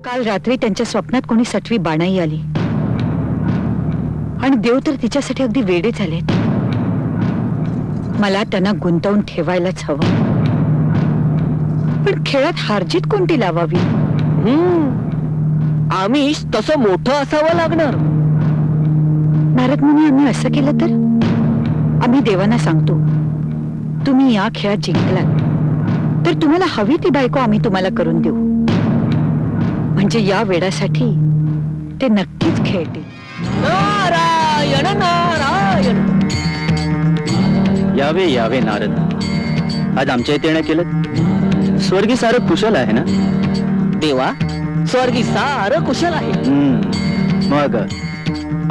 काल रात्री त्यांच्या स्वप्नात कोणी सटवी बाणाई आली आणि देव तर तिच्यासाठी अगदी वेडे झालेत. मला त्यांना गुंतवून ठेवायलाच हवं, पण खेळात हारजीत कोणती लावावी? आमिष तसं मोठं असावं लागणार. नारद मुनी, आम्ही असं केलं तर आम्ही देवांना सांगतो, तुम्ही या खेळात जिंकलात तर तुम्हाला हवी ती बायको आम्ही तुम्हाला करून देऊ. म्हणजे या वेडासाठी ते नक्कीच खेळतील. नारायण नारायण. यावे यावे नारद, आज आमच्या इथे येणं केलं. स्वर्गी सारं कुशल आहे ना? देवा, स्वर्गी सारं कुशल आहे. मग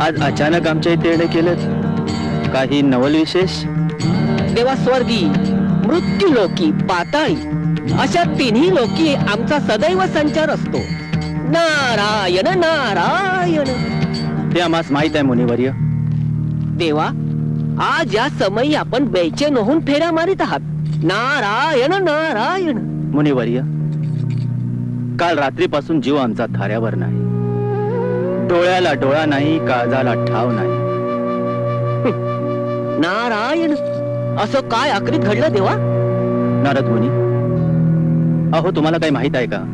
आज अचानक आमच्या इथे येणं केलं, काही नवल विशेष? देवा, स्वर्गी, मृत्यू लोकी, पाताळी अशा तिन्ही लोकी आमचा सदैव संचार असतो. नारायण नारायण. ते आम्हास माहित आहे मुनिवर्य. देवा, आज या समयी आपण बेचैन होऊन फेऱ्या मारित आहात. नारायण नारायण. मुनिवर्य, काल रात्रीपासून जीव आमचा थाऱ्यावर नाही. डोळ्याला डोळा नाही, काळजाला ठाव नाही. नारायण, असं काय आखरीत घडलं देवा? नारद मुनी, अहो तुम्हाला काही माहित आहे का?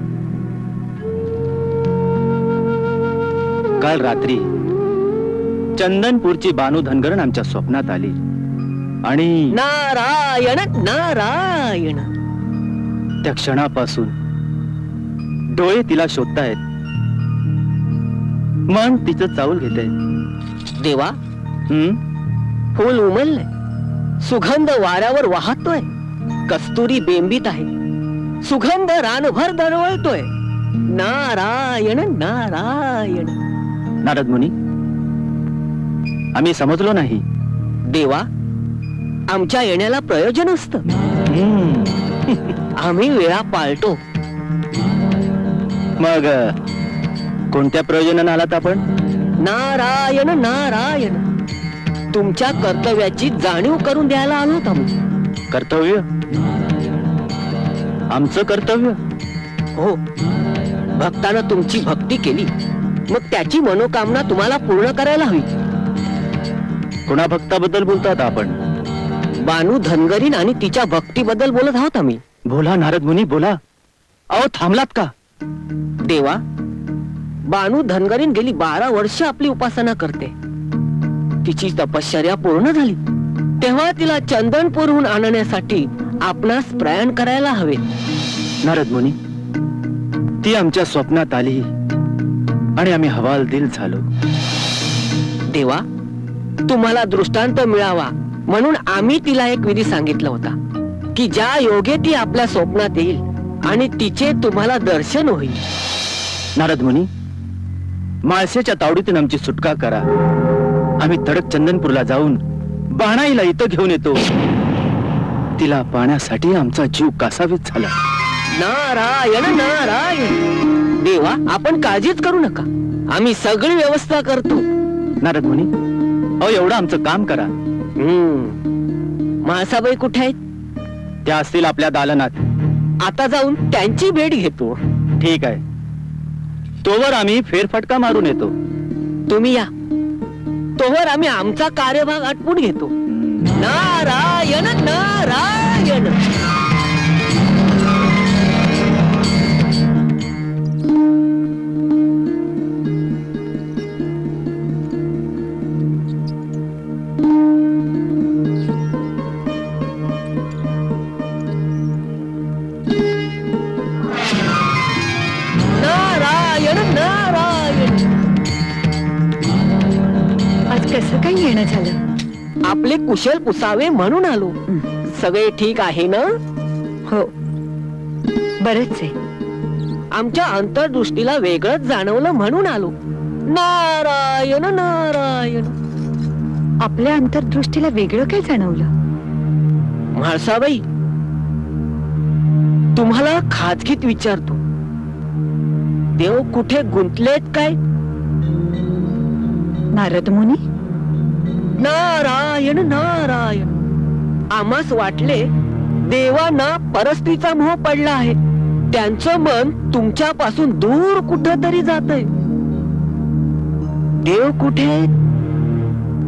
काल रात्री चंदनपूरची बानू धनगरण आमच्या स्वप्नात आली आणि नारायण नारायण. त्या क्षणापासून डोळे तिला शोधतायत, मन तिचं चावल घेतंय. देवा, फूल उमललंय, सुगंध वाऱ्यावर वाहतोय, कस्तुरी बेंबीत आहे, सुगंध रानभर दरवळतोय. नारायण नारायण. नारद मुनी, आम्ही समजलो नाही. देवा, आमच्या येण्याला प्रयोजन असतं. आम्ही वेळा पाळतो. मग कोणत्या प्रयोजनाने आलात आपण? नारायण नारायण. तुमच्या कर्तव्याची जाणीव करून द्यायला आलो आम्ही. कर्तव्य? आमचं कर्तव्य? हो, भक्तानं तुमची भक्ती केली, मग त्याची मनोकामना तुम्हाला पूर्ण करायला हवी. कोणा भक्ताबद्दल बोलतात आपण? बानू धनगरीन आणि तिच्या भक्तीबद्दल बोलत आहोत आम्ही. बोला नारद मुनी, बोला. अहो थांबलात का? देवा, बानू धनगरीन गेली 12 वर्ष आपली उपासना करते. तिची तपश्चर्या पूर्ण झाली तेव्हा तिला चंदनपूरहून आणण्यासाठी आपणास प्रयाण करायला हवे. नारद मुनी, ती आमच्या स्वप्नात आली आणि आम्ही हवालदिल झालो. देवा, तुम्हाला दृष्टांत मिळावा म्हणून आम्ही तिला एक विधी सांगितला होता की ज्या योगे ती आपल्या स्वप्नात येईल आणि तिचे तुम्हाला दर्शन होईल. नारद मुनी, माळसेच्या तावडीतून आमची सुटका करा. आम्ही तडक चंदनपूरला जाऊन बाणाईला इथं घेऊन येतो. तिला पाण्यासाठी आमचा जीव कासावीस झाला. नारायण नारायण. देवा, आपण काळजीच करू नका, आम्ही सगळी व्यवस्था करतो. नारद मुनी, अहो एवढं आमचं काम करा. म्हाळसाबाई कुठे आहेत? त्या असतील आपल्या दालनात. आता जाऊन त्यांची भेट घेतो. ठीक आहे, तोवर आम्ही फेरफटका मारून येतो. तुम्ही या, तोवर आम्ही आमचा कार्यभाग आटपून घेतो. नारायण नारायण. नारायण नारायण. आज कसं काही येणं झालं? आपले कुशल पुसावे म्हणून आलो. सगळे ठीक आहे ना? हो, बरंच आहे. आमच्या अंतर्दृष्टीला वेगळंच जाणवलं म्हणून आलो. नारायण नारायण. आपल्या अंतर्दृष्टीला वेगळं काय जाणवलं? म्हाळसाबाई, तुम्हाला खाजगीत विचारतो, देव कुठे गुंतलेत काय? नारद मुनी, नारायण नारायण. आम्हास वाटले देवांना परस्त्रीचा मोह पडला आहे. त्यांचं मन तुमच्यापासून दूर कुठं तरी जातंय. देव कुठे आहेत?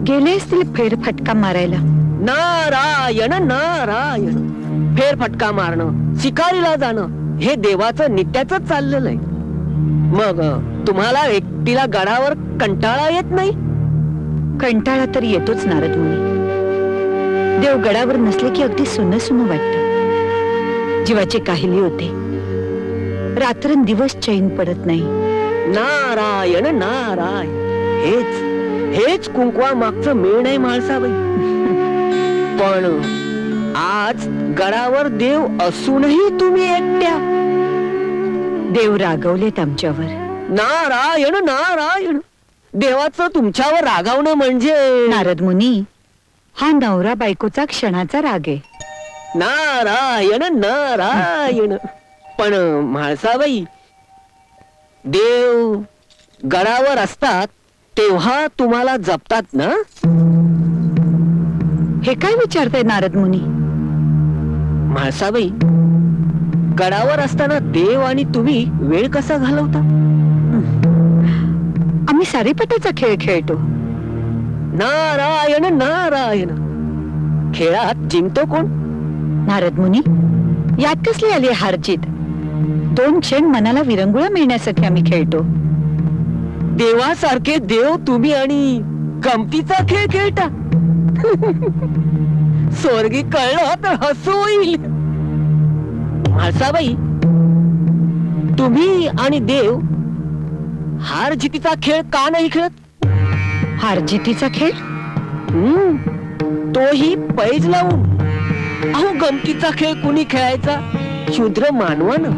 गेले असतील फेरफटका मारायला. नारायण नारायण. फेरफटका मारणं, शिकारीला जाणं हे देवाचं नित्याच चाललेलं आहे. मग तुम्हाला एकटीला गडावर कंटाळा येत नाही? कंटाळा तर येतोच नारद मुनी. देव गडावर नसले की अगदी सुन्न सुन्न वाटत. जीवाची काहिली होते. रात्रंदिवस चैन पडत नाही. नारायण नारायण. हेच हेच कुंकवा मागचं मेण आहे म्हाळसाबाई. पण आज गडावर देव असूनही तुम्ही एकट्या. देव रागवलेत आमच्यावर. नारायण नारायण. देवाचं तुमच्यावर रागावणं म्हणजे नारद मुनी, हा नवरा बायकोचा क्षणाचा राग आहे. नारायण नारायण. पण म्हाळसाबाई, देव गडावर असतात तेव्हा तुम्हाला जपतात ना? हे काय विचारताय नारद मुनी? म्हाळसाबाई, गडावर असताना देव आणि तुम्ही वेळ कसा घालवता? आम्ही सारीपाटाचा खेळ खेळतो. नारायण नारायण. खेळात जिंकतो कोण? नारद मुनी, यात कसली आली हारजीत? 2 क्षण मनाला विरंगुळा मिळण्यासाठी आम्ही खेळतो. देवासारखे देव तुम्ही आणि गमतीचा खेळ खेळता. स्वर्गी कळलं तर हसू होईल. म्हाळसाबाई, तुम्ही आणि देव हार जितीचा खेळ का नाही खेळत? हारजीतीचा खेळ? तोही पैज लावून. अहो, गमतीचा खेळ कुणी खेळायचा? शूद्र मानवानं,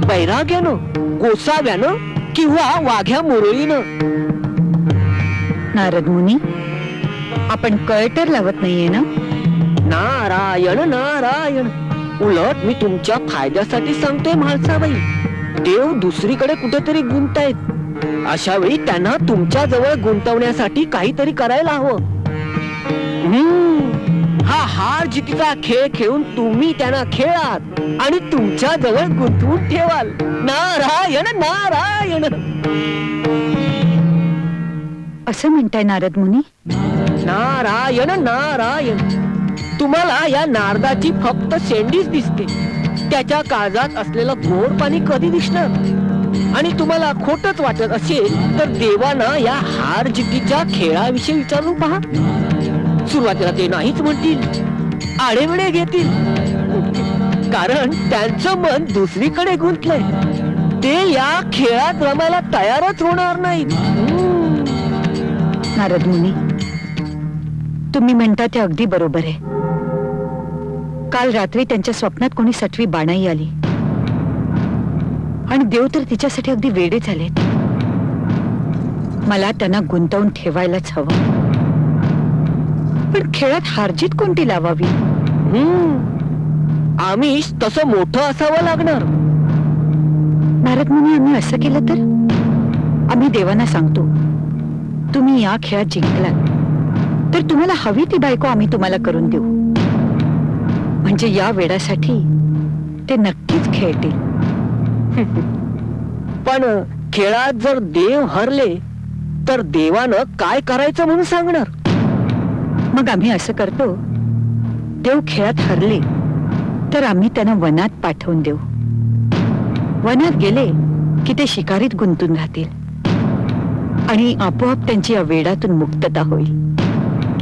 वैराग्यानं, गोसाव्यानं किंवा वाघ्या मुरळीनं. नारद मुनी, आपण कळ तर लावत नाहीये ना? नारायण नारायण. उलट मी तुमच्या फायद्यासाठी सांगतोय म्हाळसाबाई. देव दुसरीकडे कुठेतरी गुंतायत. अशा वेळी त्यांना तुमच्या जवळ गुंतवण्यासाठी काहीतरी करायला हवं. हा हार जितीचा खेळ खेळून तुम्ही त्यांना खेळात आणि तुमच्या जवळ गुंतवून ठेवाल. नारायण नारायण. असं म्हणताय नारद मुनी? नारायण नारायण. तुम्हाला या नारदाची फक्त शेंडीच दिसते. त्याच्या काळजात असलेलं गोड पाणी कधी दिसणार? आणि तुम्हाला खोटच वाटत असेल तर देवांना या हार जितीच्या खेळाविषयी विचारून पहा. सुरुवातीला ते नाहीच म्हणतील, आडेवेळे घेतील. कारण त्यांचं मन दुसरीकडे गुंतलंय. ते या खेळात रमायला तयारच होणार नाहीत. नारद मुनी, तुम्ही म्हणता ते अगदी बरोबर आहे. काल रात्री त्यांच्या स्वप्नात कोणी सटवी बाणाई आली आणि देव तर तिच्यासाठी अगदी वेडे झालेत. मला त्यांना गुंतवून ठेवायलाच हवं. पण खेळात हारजीत कोणती लावावी? आमिष तसं मोठं असावं लागणार. नारद मुनी, आम्ही असं केलं तर? आम्ही देवांना सांगतो, तुम्ही या खेळात जिंकलात तर तुम्हाला हवी ती बायको आम्ही तुम्हाला करून देऊ. म्हणजे या वेळासाठी ते नक्कीच खेळतील. पण खेळात जर देव हरले तर देवानं काय करायचं म्हणून सांगणार? मग आम्ही असं करतो, देव खेळात हरले तर आम्ही त्यांना वनात पाठवून देऊ. वनात गेले की ते शिकारीत गुंतून राहतील आणि आपोआप त्यांची या वेडातून मुक्तता होईल.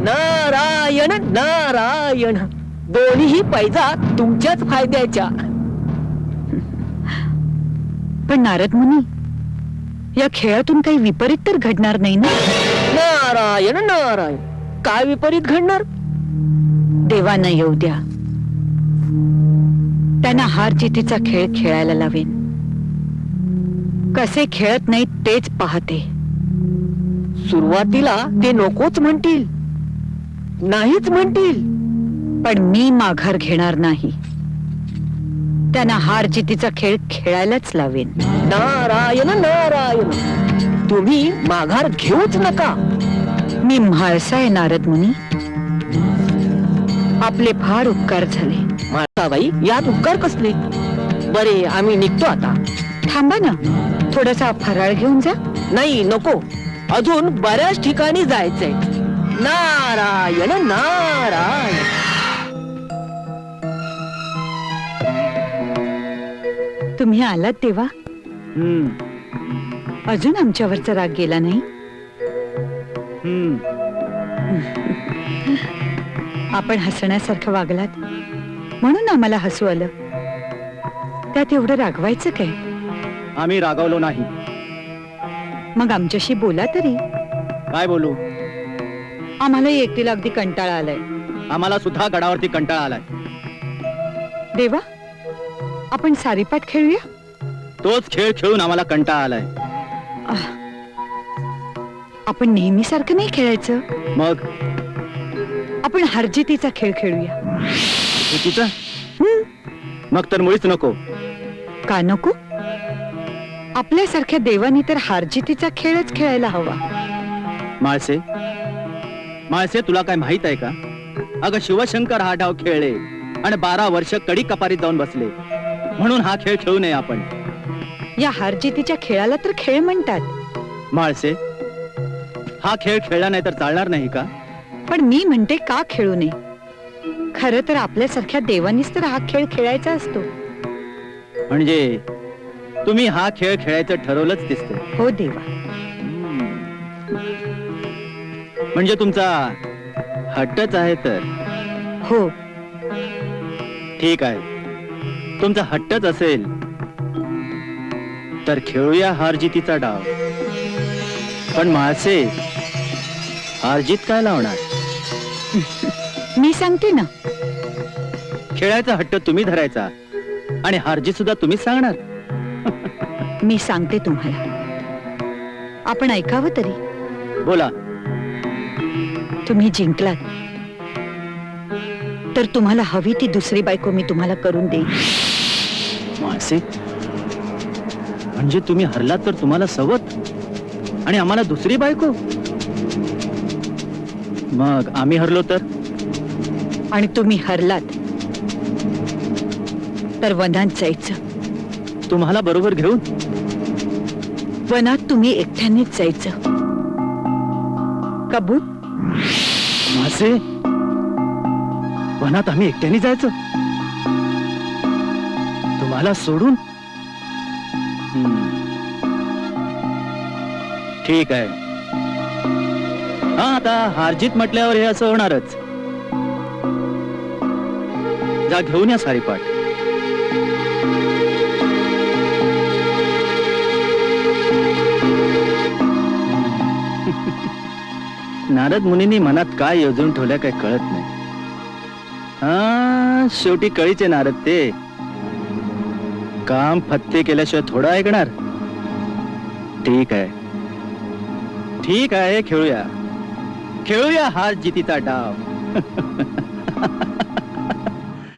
नारायण नारायण. दोन्ही पैजा तुमच्याच फायद्याच्या. पण नारद मुनी, या खेळातून काही विपरीत तर घडणार नाही ना? नारायण नारायण. काय विपरीत घडणार? देवांना येऊ द्या, त्यांना हार जितीचा खेळ खेळायला लावेन. कसे खेळत नाहीत तेच पाहते. सुरुवातीला ते नकोच म्हणतील, नाहीच म्हणतील. पण मी माघार घेणार नाही. त्यांना हार जितीचा खेळ खेळायलाच लावेन. नारायण नारायण. तुम्ही माघार घेऊच नका. मी म्हाळसा आहे नारद मुनी. आपले फार उपकार झाले. म्हाळसाबाई, यात उपकार कसले? बरे आम्ही निघतो आता. थांबा ना, थोडासा फराळ घेऊन जा. नाही नको, अजून बऱ्याच ठिकाणी जायचंय. नारायण नारायण. तुम्ही आलात तेव्हा हम्म, अजून आमच्यावरचा राग गेला नाही. हम्म. आपण हसण्यासारखं वागलात म्हणून आम्हाला हसू आलं. त्यात एवढं रागवायचं काय? आम्ही रागावलो नाही. मग आमच्याशी बोला तरी. काय बोलू? आम्हाला एकटीला अगदी कंटाळा आलाय. आम्हाला सुद्धा गडावरती कंटाळा आलाय. देवा, आपण सारीपाट खेळूया. तोच खेळ खेळून आम्हाला कंटाळा आलाय. आपण नेहमीसारखं नाही खेळायचं. मग आपण हारजितीचा खेळ खेळूया. चुकीचं? मग तर मुळीच नको. का नको? आपल्यासारख्या देवानी तर हारजितीचा खेळच खेळायला हवा. माळसे, माळसे तुला काय माहित आहे का? अगं शिवशंकर हा डाव खेळले आणि 12 वर्ष कडी कपारीत जाऊन बसले, म्हणून हा खेळ खेळू नये आपण. या हारजितीच्या खेळाला तर खेळ म्हणतात. माळसे, हा खेळ खेळला नाही तर चालणार नाही का? पण मी म्हणते का खेळू नये? खरं तर आपल्यासारख्या देवानीच तर हा खेळ खेळायचा असतो. म्हणजे तुम्ही हा खेळ खेळायचं ठरवलंच दिसतंय. हो देवा. म्हणजे तुमचा हट्टच आहे तर? हो. ठीक आहे, तुमचा हट्टच असेल तर खेळूया हारजितीचा डाव. पण माळसे, हारजीत काय लावणार? मी सांगते ना. खेळायचा हट्ट तुम्ही धरायचा आणि हारजीत सुद्धा तुम्हीच सांगणार. मी सांगते तुम्हाला, आपण ऐकावं तरी. बोला. तुम्ही जिंकलात तर तुम्हाला हवी ती दुसरी बायको मी तुम्हाला करून देईन. माळसे, म्हणजे तुम्ही हरलात तर तुम्हाला सवत आणि आम्हाला दुसरी बायको? मग आम्ही हरलो तर? आणि तुम्ही हरलात तर वनात जायचं. तुम्हाला बरोबर घेऊन? वनात तुम्ही एकट्यानेच जायचं. कबूल? मासे, वनात आम्ही एकट्याने जायचं तुम्हाला सोडून? ठीक आहे. हा, आता हारजीत म्हटल्यावर हे असं होणारच. जा घेऊन या सारीपाट. नारद मुनींनी मनात काय योजून ठेवल्या काय कळत नाही. हा, शेवटी कळीचे नारद ते. काम फत्ते केल्याशिवाय थोडं ऐकणार. ठीक आहे, ठीक आहे, खेळूया, खेळूया हार जितीचा डाव.